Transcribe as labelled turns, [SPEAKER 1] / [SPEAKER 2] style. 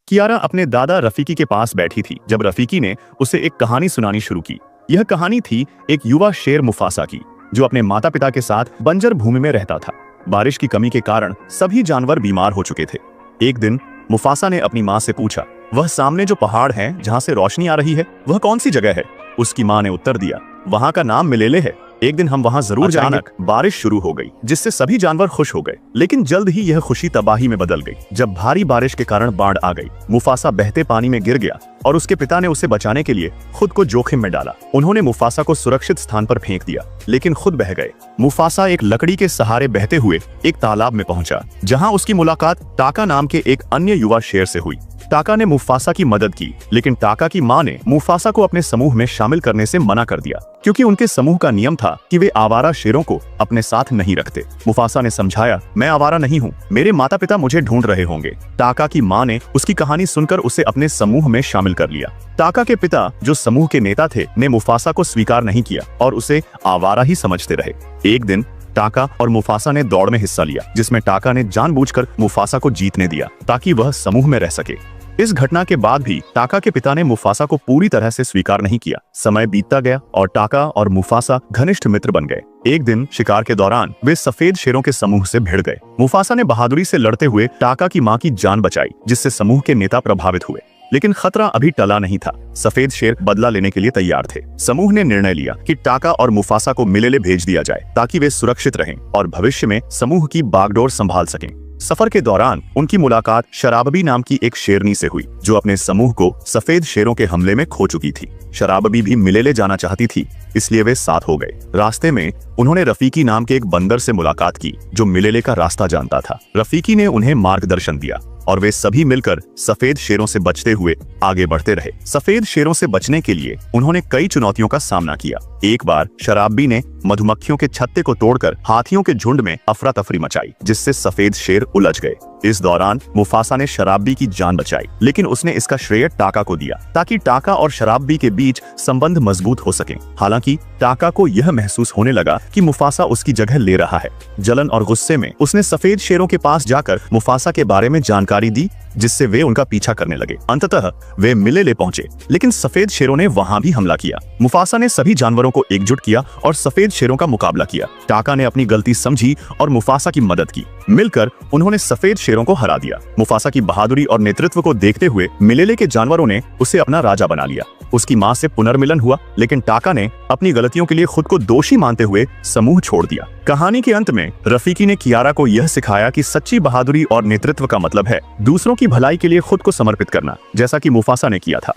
[SPEAKER 1] कियारा अपने दादा रफीकी के पास बैठी थी जब रफीकी ने उसे एक कहानी सुनानी शुरू की। यह कहानी थी एक युवा शेर मुफासा की, जो अपने माता पिता के साथ बंजर भूमि में रहता था। बारिश की कमी के कारण सभी जानवर बीमार हो चुके थे। एक दिन मुफासा ने अपनी माँ से पूछा, वह सामने जो पहाड़ है जहाँ से रोशनी आ रही है, वह कौन सी जगह है? उसकी माँ ने उत्तर दिया, वहाँ का नाम मिलेले है। एक दिन हम वहाँ जरूर जाएंगे। बारिश शुरू हो गई, जिससे सभी जानवर खुश हो गए, लेकिन जल्द ही यह खुशी तबाही में बदल गई जब भारी बारिश के कारण बाढ़ आ गई। मुफासा बहते पानी में गिर गया और उसके पिता ने उसे बचाने के लिए खुद को जोखिम में डाला। उन्होंने मुफासा को सुरक्षित स्थान पर फेंक दिया, लेकिन खुद बह गए। मुफासा एक लकड़ी के सहारे बहते हुए एक तालाब में पहुंचा, जहां उसकी मुलाकात टाका नाम के एक अन्य युवा शेर से हुई। टाका ने मुफासा की मदद की, लेकिन टाका की माँ ने मुफासा को अपने समूह में शामिल करने से मना कर दिया, क्योंकि उनके समूह का नियम था कि वे आवारा शेरों को अपने साथ नहीं रखते। मुफासा ने समझाया, मैं आवारा नहीं हूँ, मेरे माता पिता मुझे ढूंढ रहे होंगे। टाका की माँ ने उसकी कहानी सुनकर उसे अपने समूह में शामिल कर लिया। टाका के पिता, जो समूह के नेता थे, ने मुफासा को स्वीकार नहीं किया और उसे आवारा ही समझते रहे। एक दिन टाका और मुफासा ने दौड़ में हिस्सा लिया, जिसमें टाका ने जानबूझकर मुफासा को जीतने दिया ताकि वह समूह में रह सके। इस घटना के बाद भी टाका के पिता ने मुफासा को पूरी तरह से स्वीकार नहीं किया। समय बीतता गया और टाका और मुफासा घनिष्ठ मित्र बन गए। एक दिन शिकार के दौरान वे सफेद शेरों के समूह से भिड़ गए। मुफासा ने बहादुरी से लड़ते हुए टाका की मां की जान बचाई, जिससे समूह के नेता प्रभावित हुए। लेकिन खतरा अभी टला नहीं था। सफेद शेर बदला लेने के लिए तैयार थे। समूह ने निर्णय लिया कि टाका और मुफासा को मिलेले भेज दिया जाए, ताकि वे सुरक्षित रहें और भविष्य में समूह की बागडोर संभाल सकें। सफर के दौरान उनकी मुलाकात शराबी नाम की एक शेरनी से हुई, जो अपने समूह को सफेद शेरों के हमले में खो चुकी थी। शराबी भी मिलेले जाना चाहती थी, इसलिए वे साथ हो गए। रास्ते में उन्होंने रफीकी नाम के एक बंदर से मुलाकात की, जो मिलेले का रास्ता जानता था। रफीकी ने उन्हें मार्गदर्शन दिया और वे सभी मिलकर सफेद शेरों से बचते हुए आगे बढ़ते रहे। सफेद शेरों से बचने के लिए उन्होंने कई चुनौतियों का सामना किया। एक बार शराबी ने मधुमक्खियों के छत्ते को तोड़कर हाथियों के झुंड में अफरा तफरी मचाई, जिससे सफेद शेर उलझ गए। इस दौरान मुफासा ने शराबी की जान बचाई, लेकिन उसने इसका श्रेय टाका को दिया, ताकि टाका और शराबी के बीच संबंध मजबूत हो सके। हालांकि टाका को यह महसूस होने लगा कि मुफासा उसकी जगह ले रहा है। जलन और गुस्से में उसने सफेद शेरों के पास जाकर मुफासा के बारे में जानकारी दी, जिससे वे उनका पीछा करने लगे। अंततः वे मिलेले पहुंचे, लेकिन सफेद शेरों ने वहां भी हमला किया। मुफासा ने सभी जानवरों को एकजुट किया और सफेद शेरों का मुकाबला किया। टाका ने अपनी गलती समझी और मुफासा की मदद की। मिलकर उन्होंने सफेद शेरों को हरा दिया। मुफासा की बहादुरी और नेतृत्व को देखते हुए मिलेले के जानवरों ने उसे अपना राजा बना लिया। उसकी मां से पुनर्मिलन हुआ, लेकिन टाका ने अपनी गलतियों के लिए खुद को दोषी मानते हुए समूह छोड़ दिया। कहानी के अंत में रफीकी ने कियारा को यह सिखाया कि सच्ची बहादुरी और नेतृत्व का मतलब है दूसरों की भलाई के लिए खुद को समर्पित करना, जैसा कि मुफासा ने किया था।